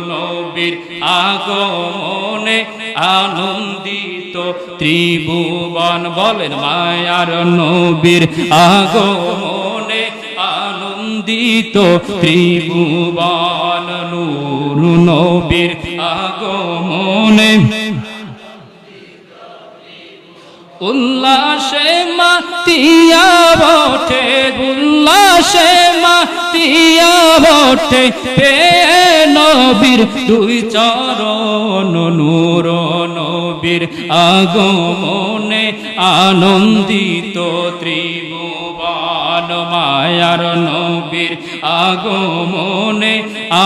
নবীর আগমনে আনন্দিত ত্রিভুবন বলেন মায়ার নবীর আগমনে আনন্দিত ত্রিভুবন নূর নবীর আগমনে উল্লাসে মাতিয়া ওঠে উল্লাসে মাতিয়া ওঠে নবীর দুই চরণ নূর নবীর আগমনে আনন্দিত ত্রিভুবন মায়ার নবীর আগমনে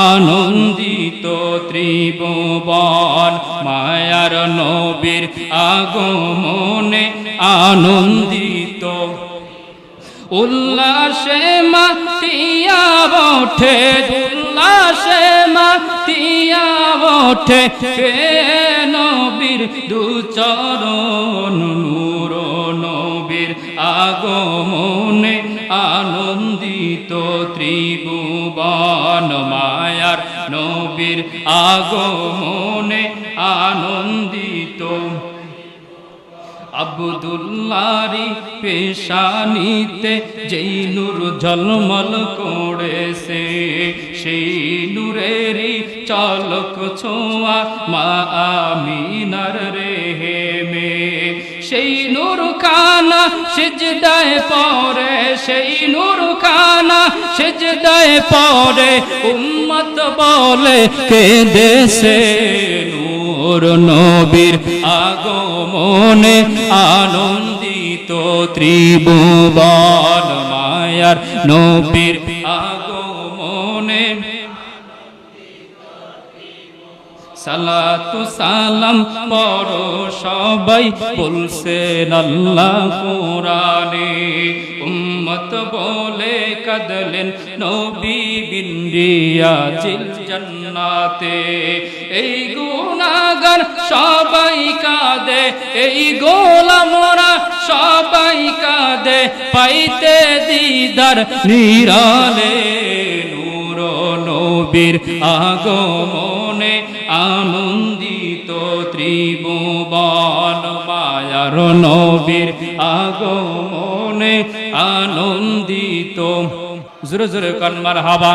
আনন্দিত ত্রিভুবন মায়ার নবীর আগমনে আনন্দিত উল্লাসে মাতিয়া ওঠে উল্লাসে মাতিয়া ওঠে নবীর দু চরণ নূর নবীর আগমনে আনন্দিত ত্রিভুবন মায়ার নবীর আগমনে আনন্দিত আব্দুল্লাহরি পেশানিতে যেই নূর ঝলমল করেছে সেই নূরেরই চলক ছোঁয়া মা আমিনার রেহেমে সেই নূর খানা সিজদায় পড়ে সেই নূর খানা সিজদায় পড়ে উম্মত বলে কেঁদেছে নূর নবীর আগমনে আনন্দিত ত্রিভুবন মায়ার নবীর আগমনে সালাতু সালাম পড়ো সবাই বলছেন আল্লাহ কোরআনে উম্মত বলে কাঁদলেন নবী বিন্দিয়া জিল জান্নাতে এই গুনাহগার সবাই কাঁদে এই গোলামরা সবাই কাঁদে পাইতে দিদার নিরালে নূর নবীর আগমনে আনন্দিত ত্রিভুবন মায়ার নবীর আগমনে আনন্দিত জোরে জোরে কান মারহাবা।